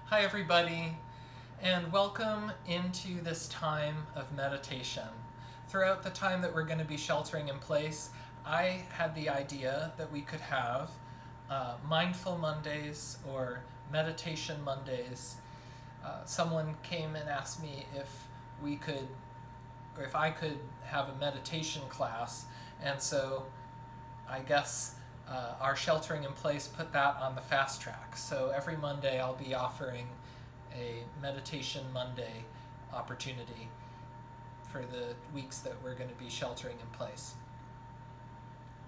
Hi, everybody, and welcome into this time of meditation. Throughout the time that we're going to be sheltering in place, I had the idea that we could have Mindful Mondays or Meditation Mondays. Someone came and asked me if we could, or if I could have a meditation class, and so I guess our sheltering in place put that on the fast track. So every Monday I'll be offering a Meditation Monday opportunity for the weeks that we're going to be sheltering in place.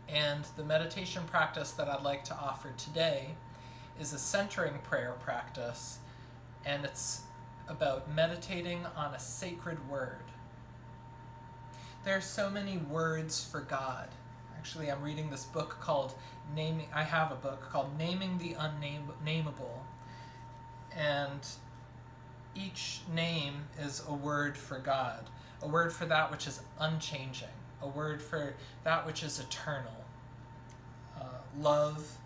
And the meditation practice that I'd like to offer today is a centering prayer practice, and it's about meditating on a sacred word. There are so many words for God. Actually, I'm reading this book called I have a book called Naming the Unnameable, and each name is a word for God, a word for that which is unchanging, a word for that which is eternal. Love,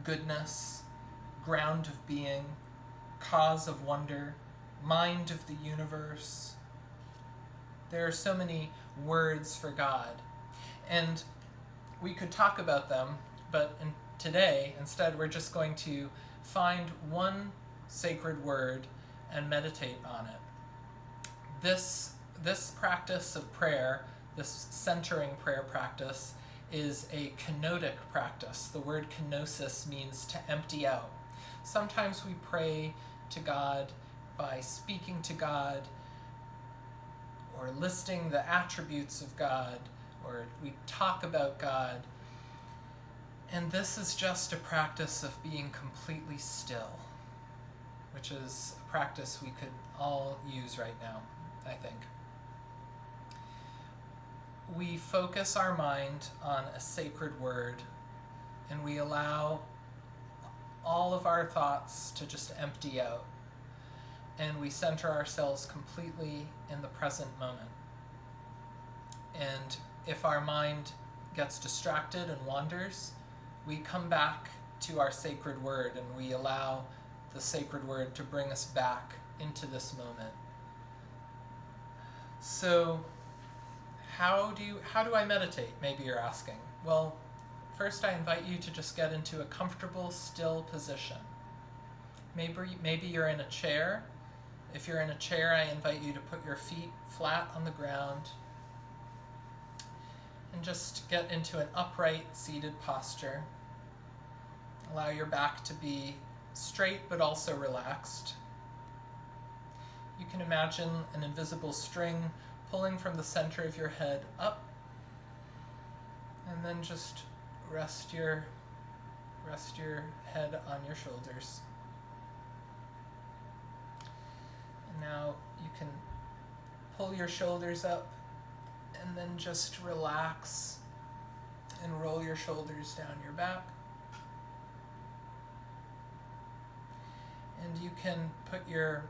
goodness, ground of being, cause of wonder, mind of the universe. There are so many words for God, and we could talk about them, but today, instead, we're just going to find one sacred word and meditate on it. This practice of prayer, this centering prayer practice, is a kenotic practice. The word kenosis means to empty out. Sometimes we pray to God by speaking to God or listing the attributes of God, or we talk about God. And this is just a practice of being completely still, which is a practice we could all use right now, I think. We focus our mind on a sacred word, and we allow all of our thoughts to just empty out, and we center ourselves completely in the present moment. And if our mind gets distracted and wanders, we come back to our sacred word, and we allow the sacred word to bring us back into this moment. So, how do I meditate? Maybe you're asking. Well, first I invite you to just get into a comfortable, still position. Maybe you're in a chair. If you're in a chair, I invite you to put your feet flat on the ground and just get into an upright, seated posture. Allow your back to be straight but also relaxed. You can imagine an invisible string pulling from the center of your head up, and then just rest your head on your shoulders. And now you can pull your shoulders up and then just relax and roll your shoulders down your back. And you can put your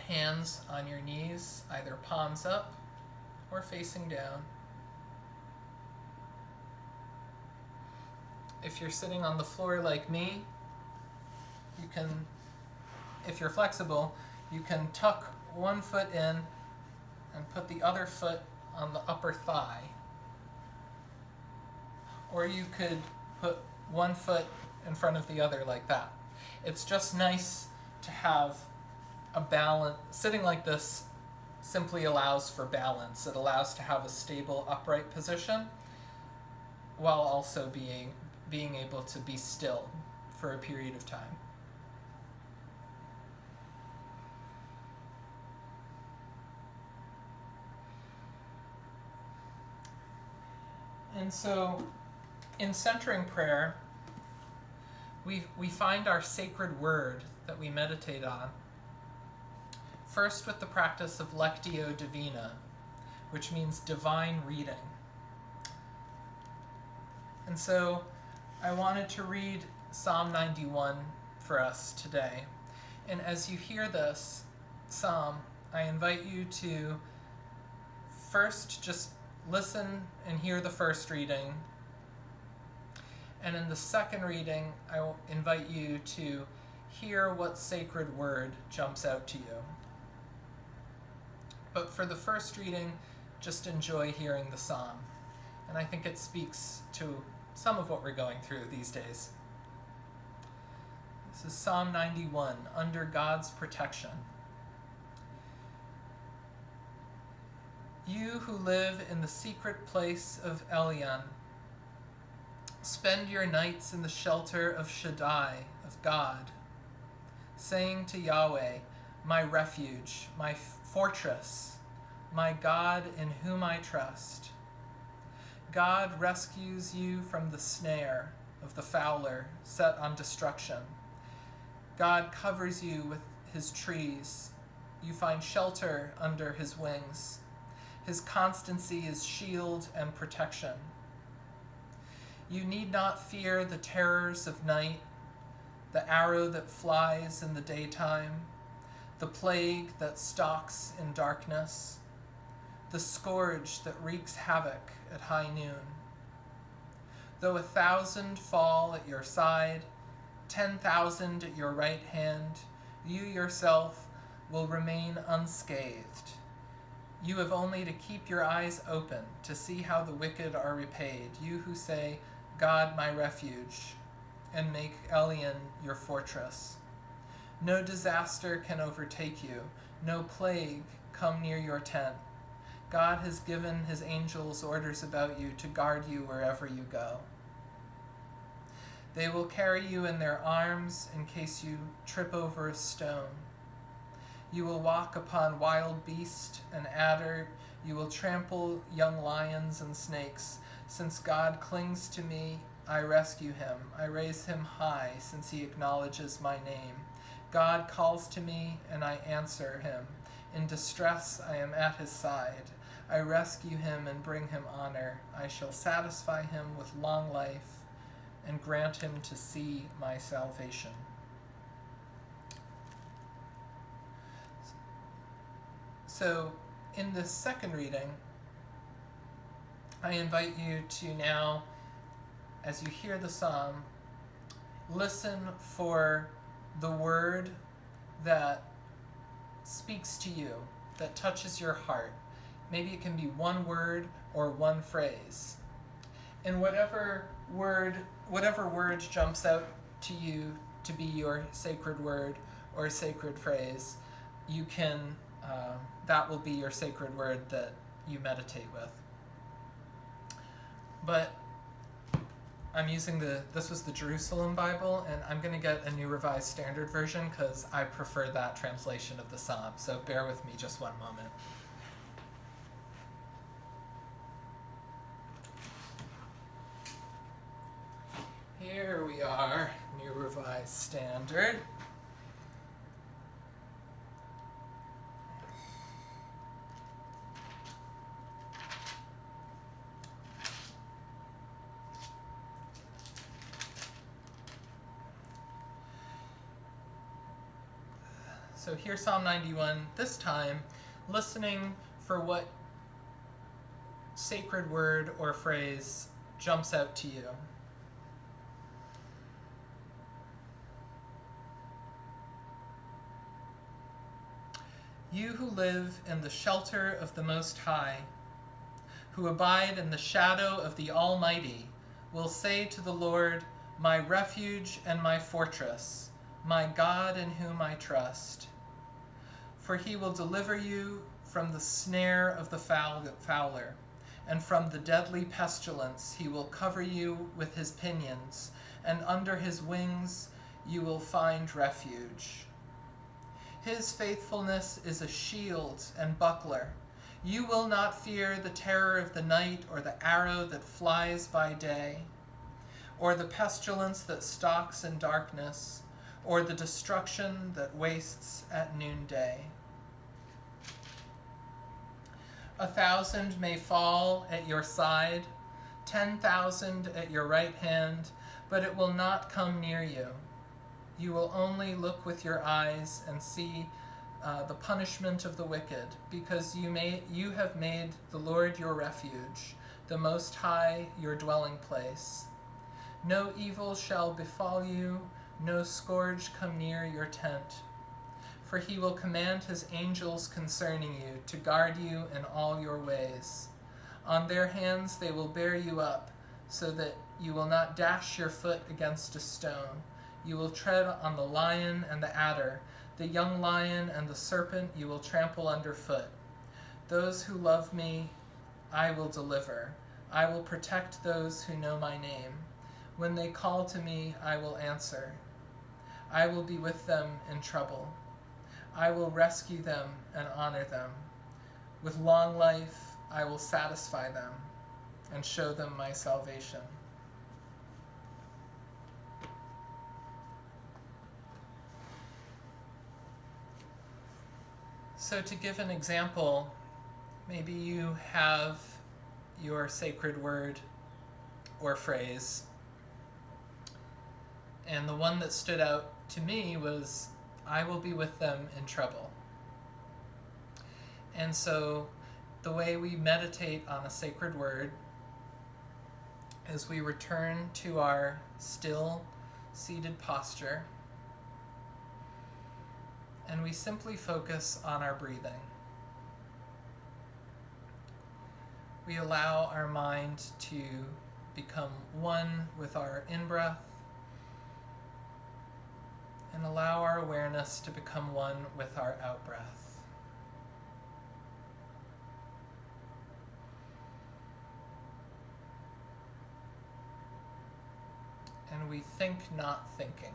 hands on your knees, either palms up or facing down. If you're sitting on the floor like me, you can, if you're flexible, you can tuck one foot in and put the other foot on the upper thigh. Or you could put one foot in front of the other like that. It's just nice to have a balance. Sitting like this simply allows for balance. It allows to have a stable, upright position while also being able to be still for a period of time. And so, in centering prayer, we find our sacred word that we meditate on, first with the practice of Lectio Divina, which means divine reading. And so I wanted to read Psalm 91 for us today. And as you hear this psalm, I invite you to first just listen and hear the first reading. And in the second reading, I will invite you to hear what sacred word jumps out to you. But for the first reading, just enjoy hearing the psalm. And I think it speaks to some of what we're going through these days. This is Psalm 91, Under God's Protection. You who live in the secret place of Elion, spend your nights in the shelter of Shaddai, of God, saying to Yahweh, my refuge, my fortress, my God in whom I trust. God rescues you from the snare of the fowler set on destruction. God covers you with his trees. You find shelter under his wings. His constancy is shield and protection. You need not fear the terrors of night, the arrow that flies in the daytime, the plague that stalks in darkness, the scourge that wreaks havoc at high noon. Though 1,000 fall at your side, 10,000 at your right hand, you yourself will remain unscathed. You have only to keep your eyes open to see how the wicked are repaid, you who say, God my refuge, and make Elion your fortress. No disaster can overtake you, no plague come near your tent. God has given his angels orders about you to guard you wherever you go. They will carry you in their arms in case you trip over a stone. You will walk upon wild beast and adder. You will trample young lions and snakes. Since God clings to me, I rescue him. I raise him high, since he acknowledges my name. God calls to me, and I answer him. In distress, I am at his side. I rescue him and bring him honor. I shall satisfy him with long life and grant him to see my salvation. So, in this second reading, I invite you to now, as you hear the psalm, listen for the word that speaks to you, that touches your heart. Maybe it can be one word or one phrase. And whatever word jumps out to you to be your sacred word or sacred phrase, you can, that will be your sacred word that you meditate with. But I'm using this was the Jerusalem Bible, and I'm going to get a New Revised Standard Version because I prefer that translation of the psalm. So bear with me just one moment. Here we are, New Revised Standard. So here's Psalm 91, this time listening for what sacred word or phrase jumps out to you. You who live in the shelter of the Most High, who abide in the shadow of the Almighty, will say to the Lord, my refuge and my fortress, my God in whom I trust. For he will deliver you from the snare of the fowler, and from the deadly pestilence he will cover you with his pinions, and under his wings you will find refuge. His faithfulness is a shield and buckler. You will not fear the terror of the night, or the arrow that flies by day, or the pestilence that stalks in darkness, or the destruction that wastes at noonday. 1,000 may fall at your side, 10,000 at your right hand, but it will not come near you. You will only look with your eyes and see the punishment of the wicked, because you have made the Lord your refuge, the Most High your dwelling place. No evil shall befall you, no scourge come near your tent. For he will command his angels concerning you to guard you in all your ways. On their hands they will bear you up, so that you will not dash your foot against a stone. You will tread on the lion and the adder, the young lion and the serpent you will trample underfoot. Those who love me, I will deliver. I will protect those who know my name. When they call to me, I will answer. I will be with them in trouble. I will rescue them and honor them. With long life, I will satisfy them and show them my salvation. So to give an example, maybe you have your sacred word or phrase, and the one that stood out to me was, I will be with them in trouble. And so the way we meditate on a sacred word is we return to our still, seated posture, and we simply focus on our breathing. We allow our mind to become one with our in-breath, and allow our awareness to become one with our out-breath. And we think not thinking.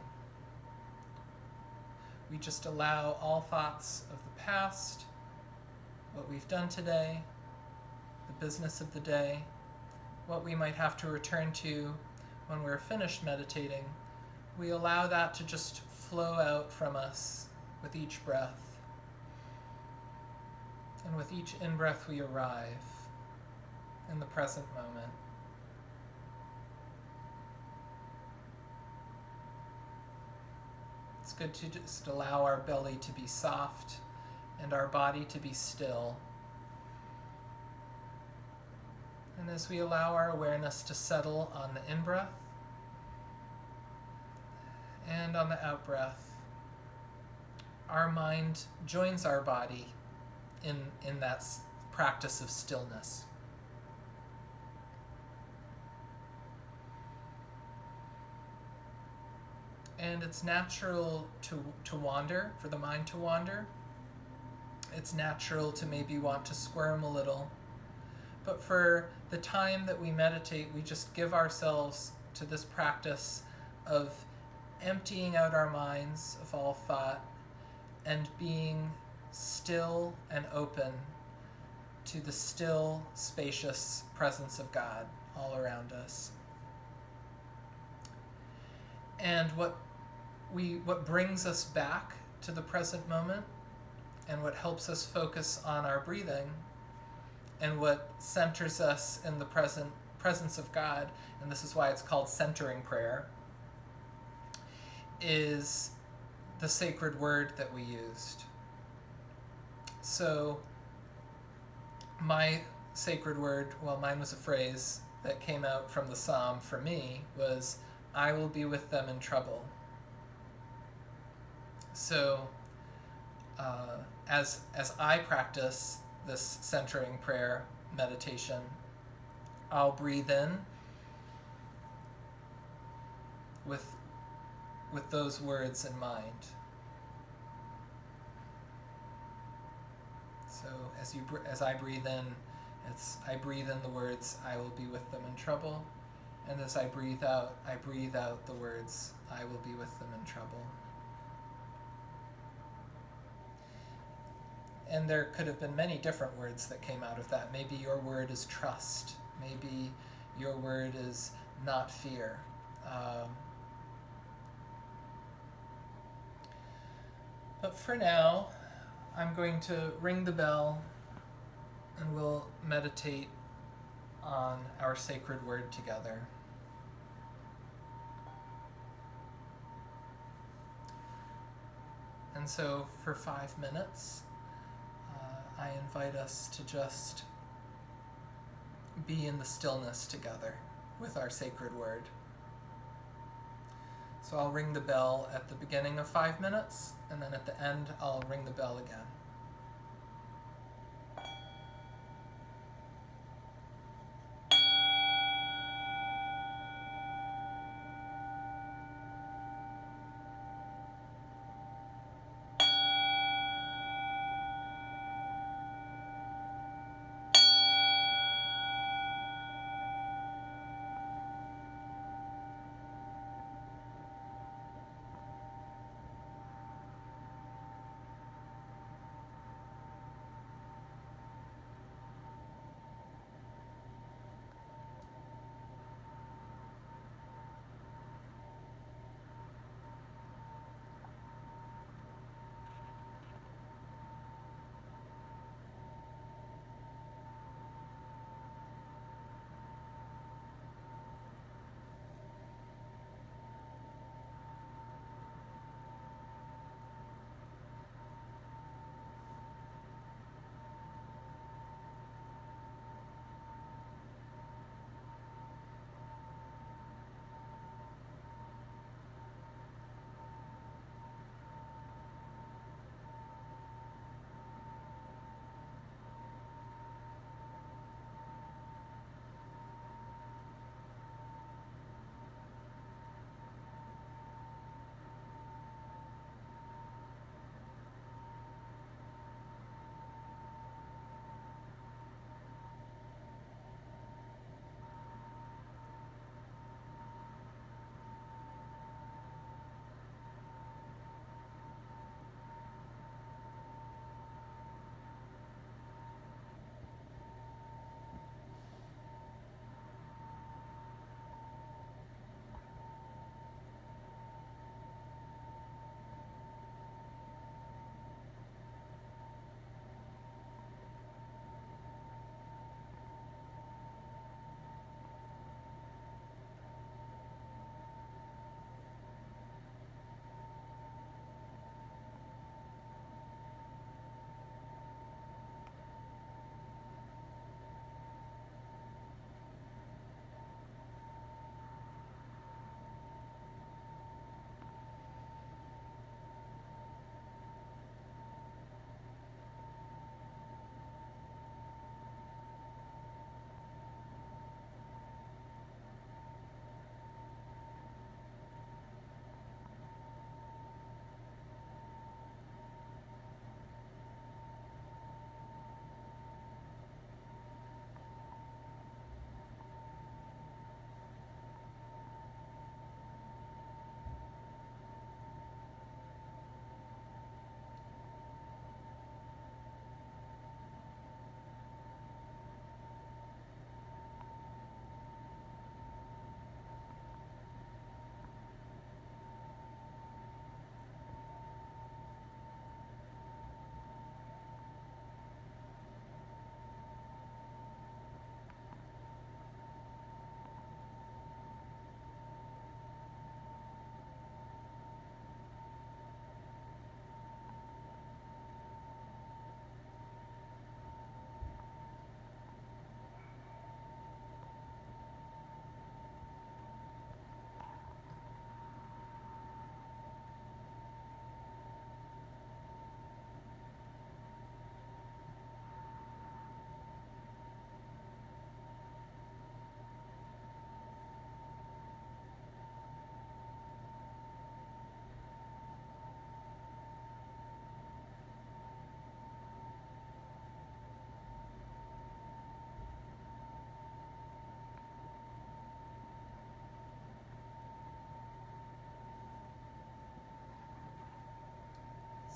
We just allow all thoughts of the past, what we've done today, the business of the day, what we might have to return to when we're finished meditating. We allow that to just flow out from us with each breath. And with each in-breath we arrive in the present moment. It's good to just allow our belly to be soft and our body to be still. And as we allow our awareness to settle on the in-breath and on the out-breath, our mind joins our body in that practice of stillness. And it's natural to wander, for the mind to wander. It's natural to maybe want to squirm a little. But for the time that we meditate, we just give ourselves to this practice of emptying out our minds of all thought and being still and open to the still, spacious presence of God all around us. And what brings us back to the present moment, and what helps us focus on our breathing, and what centers us in the presence of God, and this is why it's called centering prayer, is the sacred word that we used. So my sacred word, well, mine was a phrase that came out from the psalm for me, was, I will be with them in trouble. So as I practice this centering prayer meditation, I'll breathe in with those words in mind. So as I breathe in, I breathe in the words, I will be with them in trouble. And as I breathe out the words, I will be with them in trouble. And there could have been many different words that came out of that. Maybe your word is trust. Maybe your word is not fear. But for now, I'm going to ring the bell and we'll meditate on our sacred word together. And so for 5 minutes, I invite us to just be in the stillness together with our sacred word. So I'll ring the bell at the beginning of 5 minutes, and then at the end I'll ring the bell again.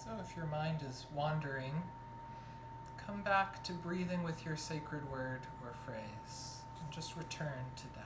So if your mind is wandering, come back to breathing with your sacred word or phrase, and just return to that.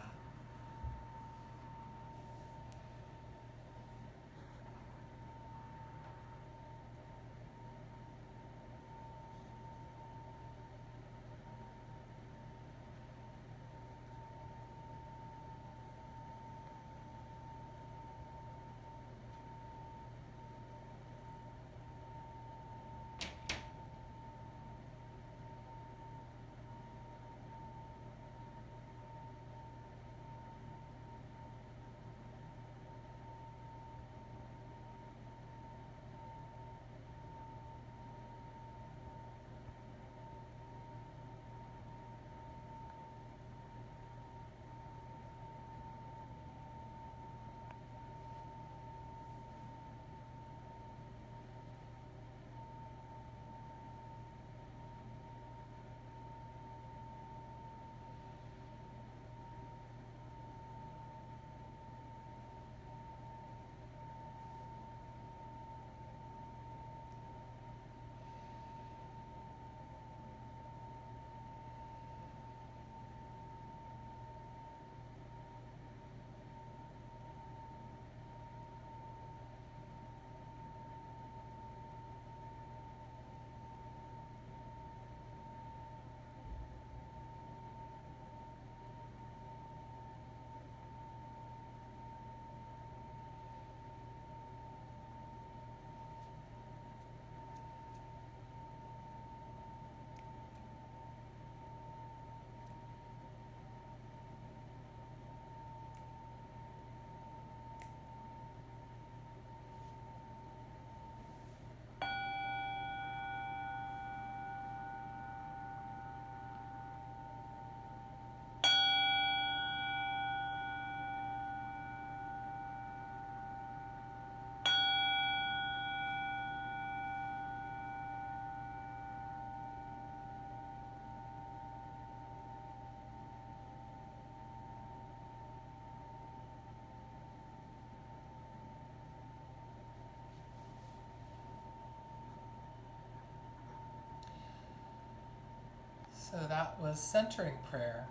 So that was centering prayer.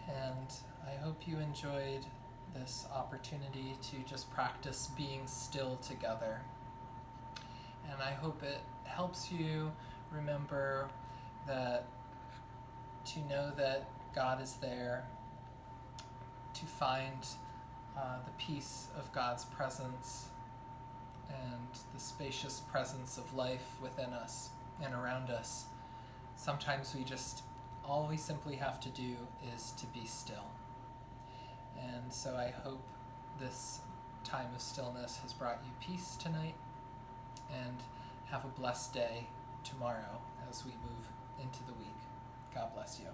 And I hope you enjoyed this opportunity to just practice being still together. And I hope it helps you remember that to know that God is there, to find the peace of God's presence and the spacious presence of life within us and around us. Sometimes all we simply have to do is to be still. And so I hope this time of stillness has brought you peace tonight, and have a blessed day tomorrow as we move into the week. God bless you.